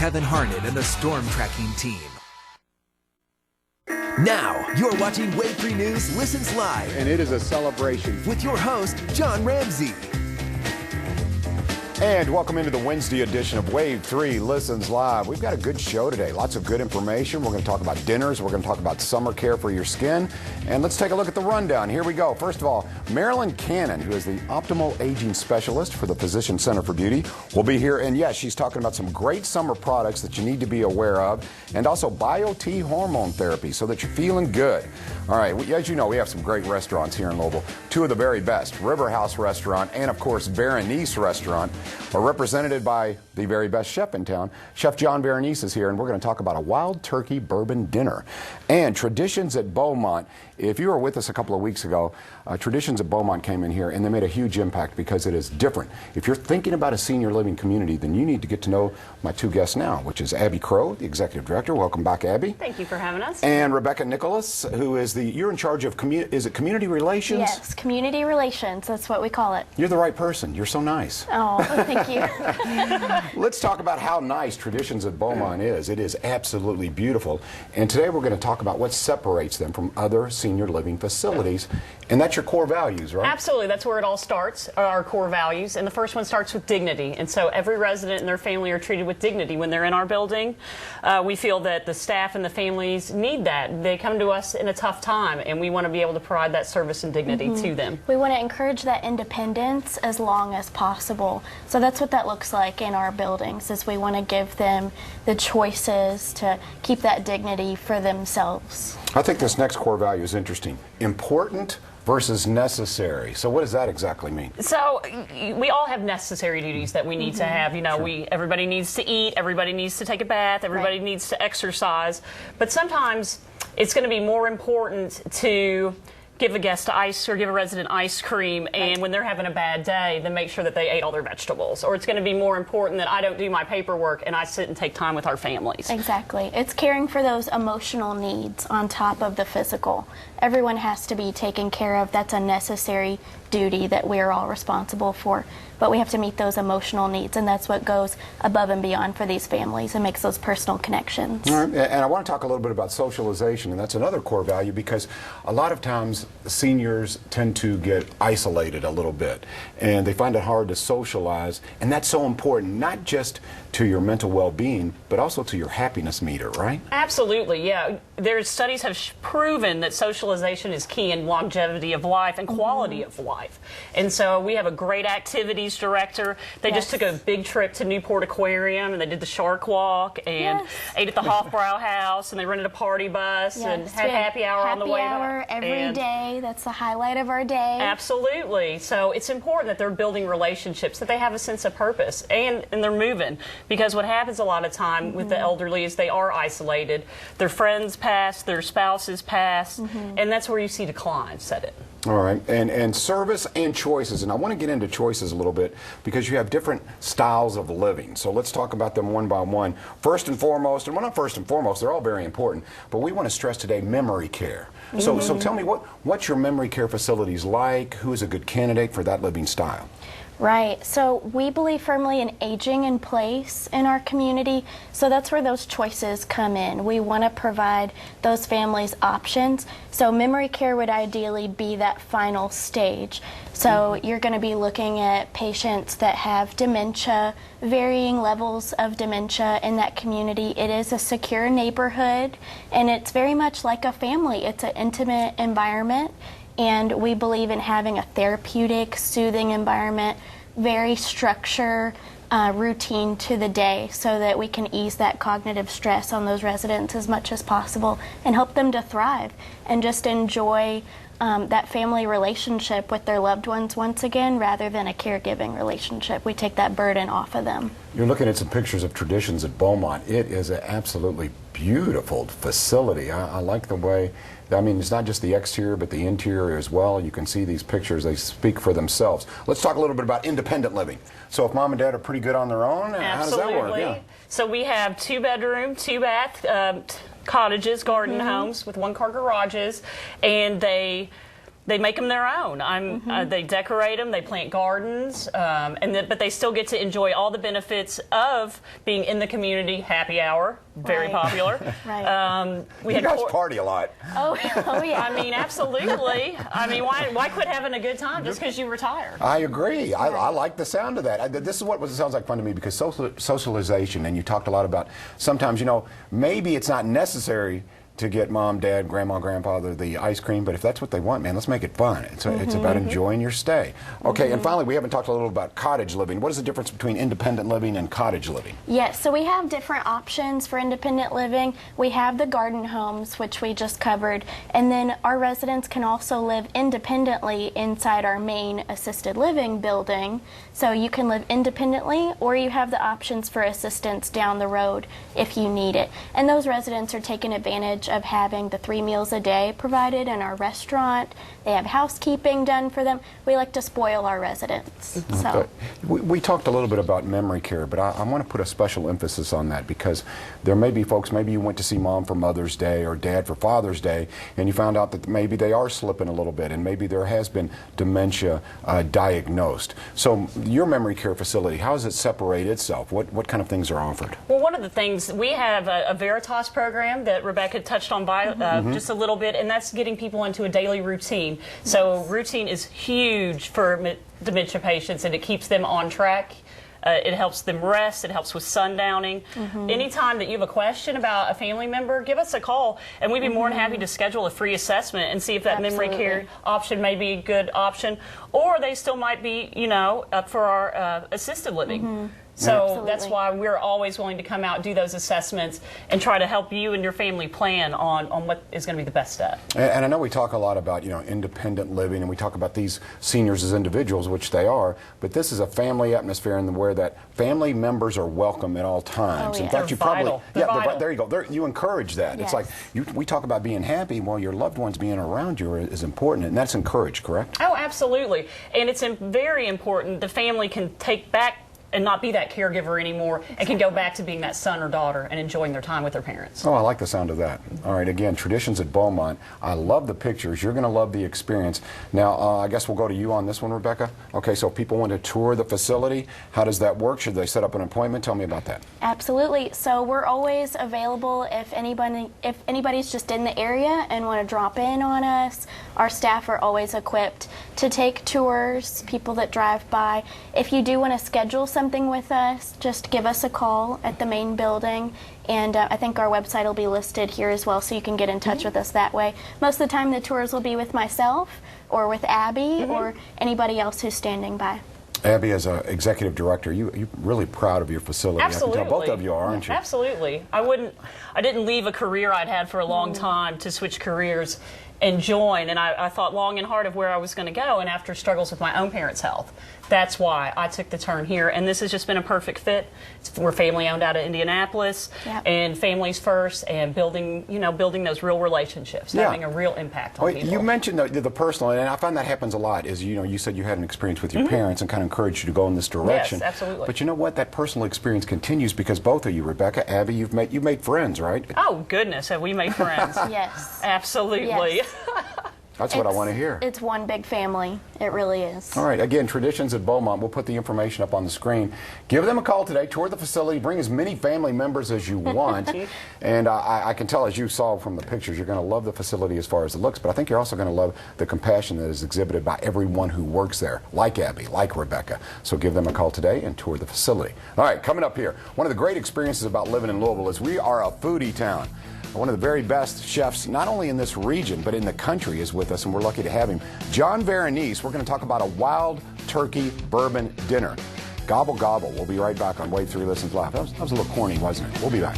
Kevin Harnett and the storm tracking team. Now, you're watching Wave 3 News Listens Live. And it is a celebration. With your host, John Ramsey. And welcome into the Wednesday edition of Wave 3 Listens Live. We've got a good show today. Lots of good information. We're going to talk about dinners. We're going to talk about summer care for your skin. And let's take a look at the rundown. Here we go. First of all, Marilyn Cannon, who is the Optimal Aging Specialist for the Physician Center for Beauty, will be here. And yes, she's talking about some great summer products that you need to be aware of. And also Bio-T hormone therapy so that you're feeling good. All right, as you know, we have some great restaurants here in Louisville. Two of the very best, River House Restaurant and, of course, Berenice Restaurant, are represented by the very best chef in town. Chef John Berenice is here, and we're going to talk about a wild turkey bourbon dinner. And Traditions at Beaumont. If you were with us a couple of weeks ago, Traditions at Beaumont came in here, and they made a huge impact because it is different. If you're thinking about a senior living community, then you need to get to know my two guests now, which is Abby Crow, the Executive Director. Welcome back, Abby. Thank you for having us. And Rebecca Nicholas, who is you're in charge of, is it community relations? Yes, community relations. That's what we call it. You're the right person. You're so nice. Oh, thank you. Let's talk about how nice Traditions at Beaumont is. It is absolutely beautiful. And today we're going to talk about what separates them from other senior living facilities. And that's your core values, right? Absolutely. That's where it all starts, our core values. And the first one starts with dignity. And so every resident and their family are treated with dignity when they're in our building. We feel that the staff and the families need that. They come to us in a tough time, and we want to be able to provide that service and dignity to them. We want to encourage that independence as long as possible. So that's what that looks like in our buildings, is we want to give them the choices to keep that dignity for themselves. I think this next core value is interesting. Important versus necessary. So what does that exactly mean? So we all have necessary duties that we need to have. You know, Sure. everybody needs to eat, everybody needs to take a bath, everybody needs to exercise. But sometimes it's going to be more important to give a guest ice or give a resident ice cream, and when they're having a bad day, then make sure that they ate all their vegetables. Or it's going to be more important that I don't do my paperwork and I sit and take time with our families. Exactly. It's caring for those emotional needs on top of the physical. Everyone has to be taken care of. That's a necessary duty that we're all responsible for. But we have to meet those emotional needs, and that's what goes above and beyond for these families and makes those personal connections. All right. And I want to talk a little bit about socialization, and that's another core value because a lot of times seniors tend to get isolated a little bit, and they find it hard to socialize, and that's so important, not just to your mental well-being, but also to your happiness meter, right? Absolutely, yeah. There's studies have proven that socialization is key in longevity of life and quality of life. And so we have a great activities director. They just took a big trip to Newport Aquarium, and they did the shark walk and ate at the Hofbrau House, and they rented a party bus and had happy hour on the way back. Happy hour every day. That's the highlight of our day. Absolutely. So it's important that they're building relationships, that they have a sense of purpose, and they're moving. Because what happens a lot of time with the elderly is they are isolated. Their friends pass, their spouses pass, and that's where you see decline set in. All right, and service and choices, and I want to get into choices a little bit because you have different styles of living. So let's talk about them one by one. First and foremost, and well, not first and foremost, they're all very important, but we want to stress today memory care. So tell me, what's your memory care facilities like? Who is a good candidate for that living style? Right. So we believe firmly in aging in place in our community. So that's where those choices come in. We want to provide those families options. So memory care would ideally be that final stage. So you're going to be looking at patients that have dementia, varying levels of dementia in that community. It is a secure neighborhood, and it's very much like a family. It's an intimate environment. And we believe in having a therapeutic, soothing environment, very structure, routine to the day so that we can ease that cognitive stress on those residents as much as possible and help them to thrive and just enjoy that family relationship with their loved ones once again rather than a caregiving relationship. We take that burden off of them. You're looking at some pictures of Traditions at Beaumont. It is an absolutely beautiful facility. I like the way, I mean, it's not just the exterior, but the interior as well. You can see these pictures. They speak for themselves. Let's talk a little bit about independent living. So if mom and dad are pretty good on their own, how does that work? Yeah. So we have 2-bedroom, 2-bath cottages, garden homes with 1-car garages, and they They make them their own. They decorate them, they plant gardens, but they still get to enjoy all the benefits of being in the community. Happy hour, very popular. Right. You guys party a lot. Oh yeah. I mean, absolutely. I mean, why quit having a good time just because you retire? I agree. I like the sound of that. This is what sounds like fun to me, because socialization, and you talked a lot about sometimes, maybe it's not necessary to get mom, dad, grandma, grandfather the ice cream, but if that's what they want, man, let's make it fun. It's about enjoying your stay. Okay, and finally, we haven't talked a little about cottage living. What is the difference between independent living and cottage living? Yes, so we have different options for independent living. We have the garden homes, which we just covered, and then our residents can also live independently inside our main assisted living building. So you can live independently, or you have the options for assistance down the road if you need it. And those residents are taking advantage of having the 3 meals a day provided in our restaurant. They have housekeeping done for them. We like to spoil our residents. So we talked a little bit about memory care, but I want to put a special emphasis on that, because there may be folks, maybe you went to see mom for Mother's Day or dad for Father's Day, and you found out that maybe they are slipping a little bit, and maybe there has been dementia diagnosed. So your memory care facility, how does it separate itself? What kind of things are offered? Well, one of the things, we have a Veritas program that Rebecca touched on just a little bit, and that's getting people into a daily routine. So routine is huge for dementia patients, and it keeps them on track. It helps them rest. It helps with sundowning. Anytime that you have a question about a family member, give us a call, and we'd be more than happy to schedule a free assessment and see if that memory care option may be a good option, or they still might be, up for our assisted living. So that's why we're always willing to come out, do those assessments, and try to help you and your family plan on what is going to be the best step. And I know we talk a lot about, independent living, and we talk about these seniors as individuals, which they are, but this is a family atmosphere where that family members are welcome at all times. Oh, yeah. In fact, They're vital. there you go. You encourage that. Yes. It's like we talk about being happy. Well, your loved ones being around you is important, and that's encouraged, correct? Oh, absolutely. And it's very important the family can take back and not be that caregiver anymore, and can go back to being that son or daughter and enjoying their time with their parents. Oh, I like the sound of that. All right, again, Traditions at Beaumont. I love the pictures. You're going to love the experience. Now, I guess we'll go to you on this one, Rebecca. Okay, so if people want to tour the facility, how does that work? Should they set up an appointment? Tell me about that. Absolutely. So we're always available if anybody's just in the area and want to drop in on us. Our staff are always equipped to take tours, people that drive by. If you do want to schedule something with us, just give us a call at the main building, and I think our website will be listed here as well, so you can get in touch with us that way. Most of the time the tours will be with myself or with Abby or anybody else who's standing by. Abby, as an executive director, you're really proud of your facility. Absolutely. I can tell both of you are, aren't you? Absolutely. I didn't leave a career I'd had for a long time to switch careers and join, and I thought long and hard of where I was going to go, and after struggles with my own parents' health, that's why I took the turn here, and this has just been a perfect fit. We're family owned out of Indianapolis, and families first, and building those real relationships, having a real impact on people. You mentioned the personal, and I find that happens a lot. Is you said you had an experience with your parents and kind of encouraged you to go in this direction. Yes, absolutely. But you know what? That personal experience continues, because both of you, Rebecca, Abby, you've made friends, right? Oh goodness, have we made friends? Yes. Absolutely. Yes. That's what I want to hear. It's one big family. It really is. All right. Again, Traditions at Beaumont. We'll put the information up on the screen. Give them a call today. Tour the facility. Bring as many family members as you want. And I can tell, as you saw from the pictures, you're going to love the facility as far as it looks. But I think you're also going to love the compassion that is exhibited by everyone who works there, like Abby, like Rebecca. So give them a call today and tour the facility. All right. Coming up here, one of the great experiences about living in Louisville is we are a foodie town. One of the very best chefs, not only in this region, but in the country, is with us, and we're lucky to have him. John Veronese. We're going to talk about a wild turkey bourbon dinner. Gobble, gobble. We'll be right back on Wave 3 Listens Live. That was a little corny, wasn't it? We'll be back.